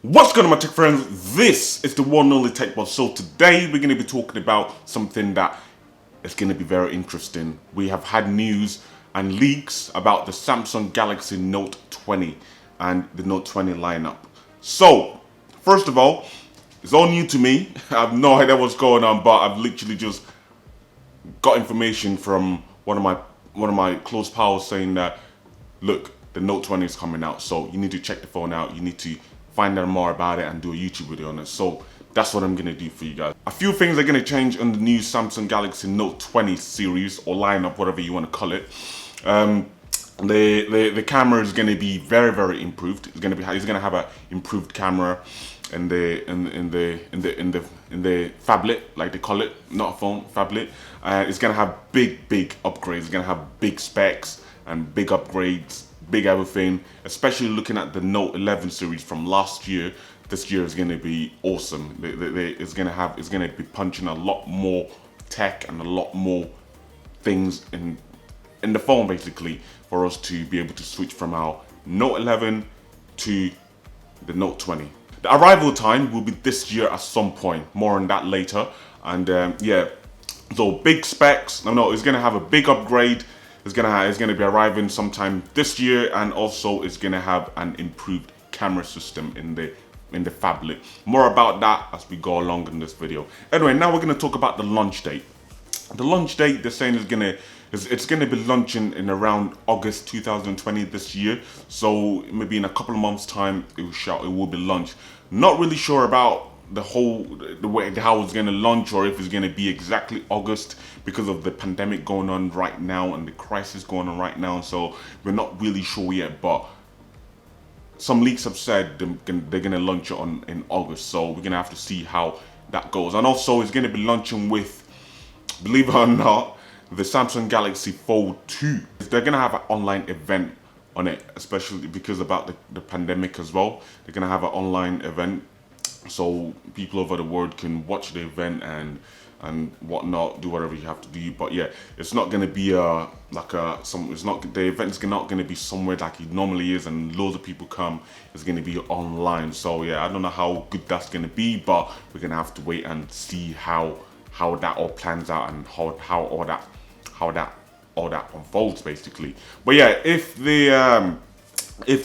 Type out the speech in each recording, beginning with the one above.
What's going on, my tech friends? This is the one and only TechBot. So today we're going to be talking about something that is going to be very interesting. We have had news and leaks about the Samsung Galaxy Note 20 and the Note 20 lineup. So, first of all, it's all new to me. I have no idea what's going on, but I've literally just got information from one of my close pals saying that, look, the Note 20 is coming out, so you need to check the phone out. You need to find out more about it and do a YouTube video on it. So that's what I'm gonna do for you guys. A few things are gonna change on the new Samsung Galaxy Note 20 series or lineup, whatever you want to call it. The camera is gonna be very improved. It's gonna have a improved camera in the phablet, like they call it, not a phone, phablet. It's gonna have big upgrades. It's gonna have big specs and big upgrades, big everything. Especially looking at the Note 11 series from last year, this year is gonna be awesome. It's gonna be punching a lot more tech and a lot more things in the phone, basically, for us to be able to switch from our Note 11 to the Note 20. The arrival time will be this year at some point. More on that later. And yeah, so big specs. No, it's gonna have a big upgrade. It's gonna be arriving sometime this year, and also it's gonna have an improved camera system in the phablet. More about that as we go along in this video. Anyway, now we're gonna talk about the launch date. The launch date, they're saying it's gonna be launching in around August 2020 this year. So maybe in a couple of months' time, it will be launched. Not really sure about the way how it's gonna launch, or if it's gonna be exactly August because of the pandemic going on right now and the crisis going on right now. So we're not really sure yet, but some leaks have said they're gonna launch it in August. So we're gonna have to see how that goes. And also, it's gonna be launching with, believe it or not, the Samsung Galaxy Fold 2. They're gonna have an online event on it, especially because about the pandemic as well. They're gonna have an online event so people over the world can watch the event and whatnot, do whatever you have to do. But yeah, it's not gonna be the event's not gonna be somewhere like it normally is and loads of people come. It's gonna be online. So yeah, I don't know how good that's gonna be, but we're gonna have to wait and see how that all plans out and how all that unfolds, basically. But yeah, if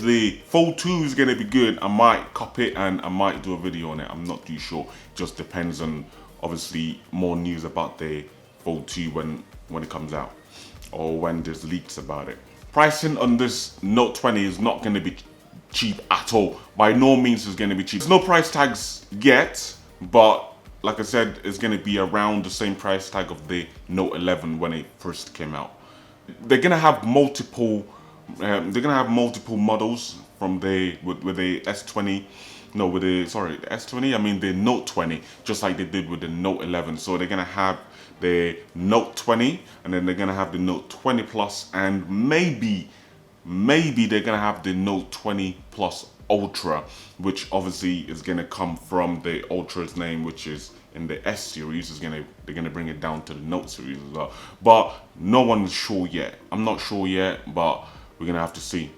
the Fold 2 is gonna be good, I might copy it and I might do a video on it. I'm not too sure. Just depends on, obviously, more news about the Fold 2 when it comes out, or when there's leaks about it. Pricing on this Note 20 is not gonna be cheap at all. By no means is gonna be cheap. There's no price tags yet, but like I said, it's gonna be around the same price tag of the Note 11 when it first came out. They're gonna have multiple models from with the S20. No, with the S20. I mean the Note 20, just like they did with the Note 11. So they're gonna have the Note 20, and then they're gonna have the Note 20 Plus, and maybe they're gonna have the Note 20 Plus Ultra, which obviously is gonna come from the Ultra's name, which is in the S series. They're gonna bring it down to the Note series as well. But no one's sure yet. I'm not sure yet, but we're gonna have to see.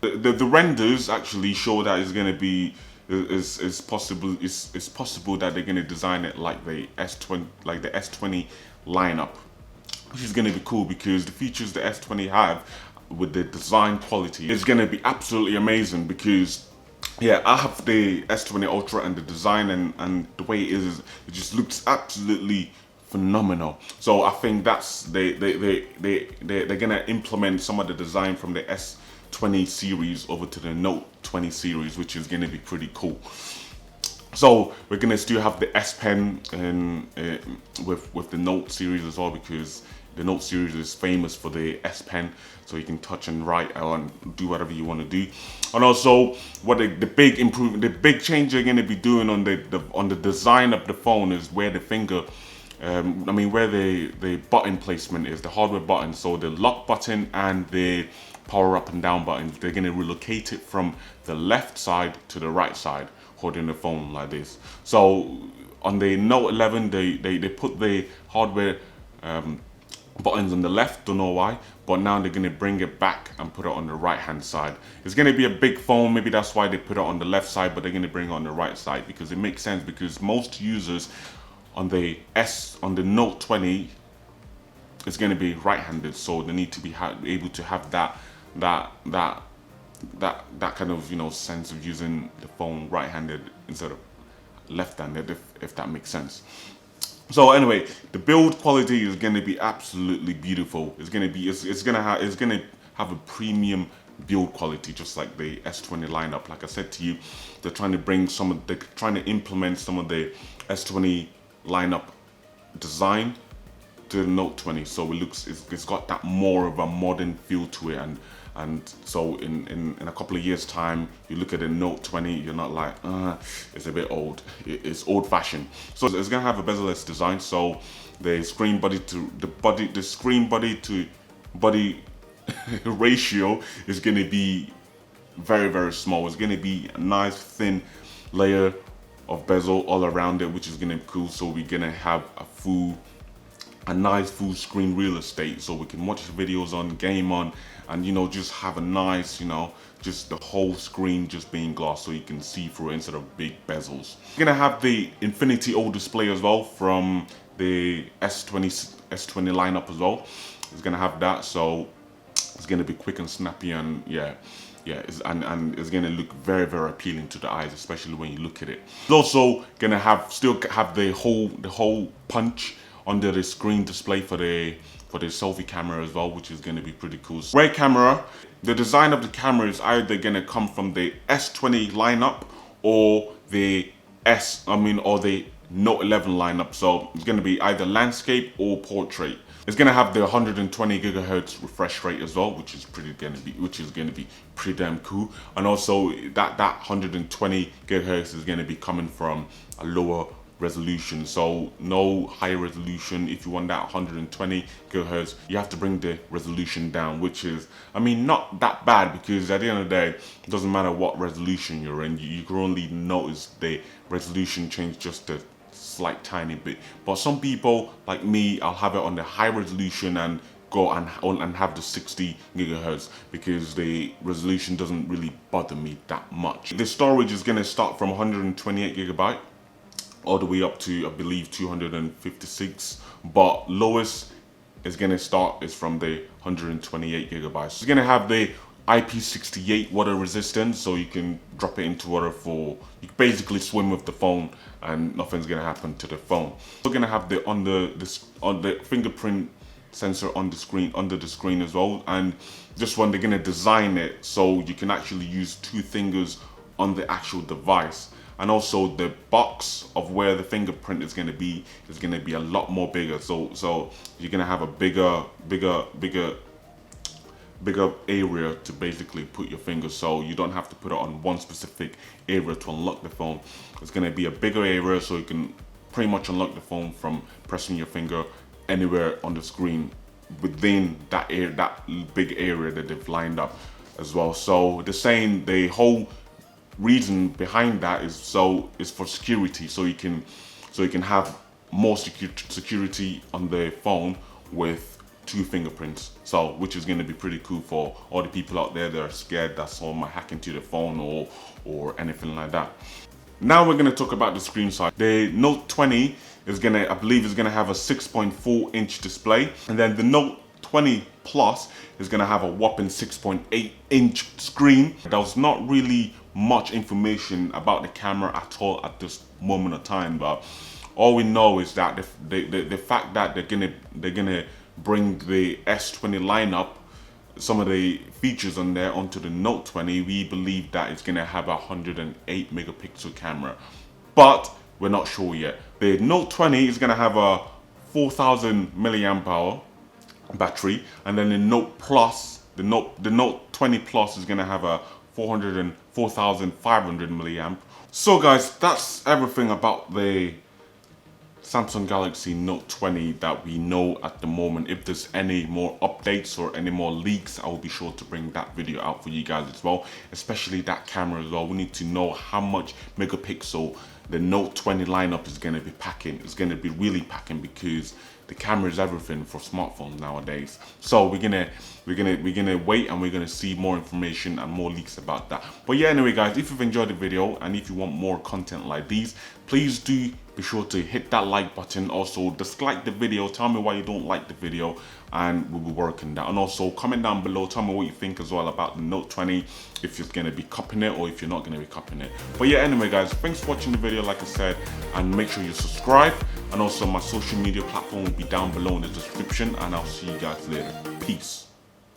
The renders actually show that it's gonna be it's possible that they're gonna design it like the S20 lineup, which is gonna be cool because the features the S20 have with the design quality is gonna be absolutely amazing. Because yeah, I have the S20 Ultra, and the design and the way it just looks absolutely phenomenal. So I think they're gonna implement some of the design from the S20 series over to the Note 20 series, which is gonna be pretty cool. So we're gonna still have the S Pen and with the Note series as well, because the Note series is famous for the S Pen, so you can touch and write and do whatever you want to do. And also, what the big change they're gonna be doing on the design of the phone is where the finger, where the button placement is, the hardware button. So the lock button and the power up and down buttons, they're gonna relocate it from the left side to the right side, holding the phone like this. So on the Note 11, they put the hardware buttons on the left, don't know why, but now they're going to bring it back and put it on the right hand side. It's going to be a big phone, maybe that's why they put it on the left side, but they're going to bring it on the right side because it makes sense, because most users on the Note 20 is going to be right-handed, so they need to be able to have that kind of, you know, sense of using the phone right-handed instead of left-handed, if that makes sense. So anyway, the build quality is going to be absolutely beautiful. It's going to have a premium build quality, just like the S20 lineup. Like I said to you, they're trying to implement some of the S20 lineup design to the Note 20, so it's got that more of a modern feel to it, and so in a couple of years time, you look at the Note 20, you're not like, it's a bit old, it's old fashioned. So it's gonna have a bezel-less design, so the screen body to body ratio is gonna be very, very small. It's gonna be a nice thin layer of bezel all around it, which is gonna be cool. So we're gonna have a nice full screen real estate, so we can watch videos on, game on, and, you know, just have a nice, you know, just the whole screen just being glass, so you can see through it instead of big bezels. We're gonna have the Infinity O display as well from the S20 lineup as well. It's gonna have that, so it's gonna be quick and snappy, and and it's gonna look very, very appealing to the eyes, especially when you look at it. It's also gonna still have the whole punch under the screen display for the selfie camera as well, which is going to be pretty cool. Rear camera, the design of the camera is either going to come from the S20 lineup or the Note 11 lineup. So it's going to be either landscape or portrait. It's going to have the 120 gigahertz refresh rate as well, which is going to be pretty damn cool. And also that 120 gigahertz is going to be coming from a lower resolution, so no higher resolution. If you want that 120 gigahertz, you have to bring the resolution down, which is, I mean, not that bad, because at the end of the day, it doesn't matter what resolution you're in, you can only notice the resolution change just a slight tiny bit. But some people like me, I'll have it on the high resolution and go and have the 60 gigahertz because the resolution doesn't really bother me that much. The storage is going to start from 128 gigabyte all the way up to, I believe, 256, but lowest is going to start is from the 128 gigabytes. It's going to have the IP68 water resistance, so you can drop it into water you can basically swim with the phone and nothing's going to happen to the phone. We're going to have on the fingerprint sensor under the screen as well, and this one they're going to design it so you can actually use two fingers on the actual device. And also the box of where the fingerprint is going to be a lot more bigger. So you're going to have a bigger area to basically put your finger, so you don't have to put it on one specific area to unlock the phone. It's going to be a bigger area, so you can pretty much unlock the phone from pressing your finger anywhere on the screen within that big area that they've lined up as well. So they're saying the whole reason behind that is for security, so you can have more security on the phone with two fingerprints, so which is going to be pretty cool for all the people out there that are scared that someone might hack into the phone or anything like that. Now we're going to talk about the screen side. The Note 20 I believe is going to have a 6.4 inch display, and then the Note 20 Plus is going to have a whopping 6.8 inch screen. There was not really much information about the camera at all at this moment of time, but all we know is that the fact that they're gonna bring the S20 lineup, some of the features on there onto the Note 20, we believe that it's gonna have a 108 megapixel camera, but we're not sure yet. The Note 20 is gonna have a 4,000 milliamp hour battery, and then the Note 20 Plus is gonna have a 4,500 milliamp. So guys, that's everything about the Samsung Galaxy Note 20 that we know at the moment. If there's any more updates or any more leaks, I will be sure to bring that video out for you guys as well, especially that camera as well. We need to know how much megapixel the Note 20 lineup is going to be packing. It's going to be really packing because the camera is everything for smartphones nowadays. So we're gonna wait, and we're gonna see more information and more leaks about that. But yeah, anyway guys, if you've enjoyed the video and if you want more content like these, please do be sure to hit that like button. Also dislike the video, tell me why you don't like the video, and we'll be working that. And also comment down below, tell me what you think as well about the Note 20, if you're gonna be copying it or if you're not gonna be copying it. But yeah, anyway guys, thanks for watching the video, like I said, and make sure you subscribe. And also my social media platform will be down below in the description, and I'll see you guys later. Peace.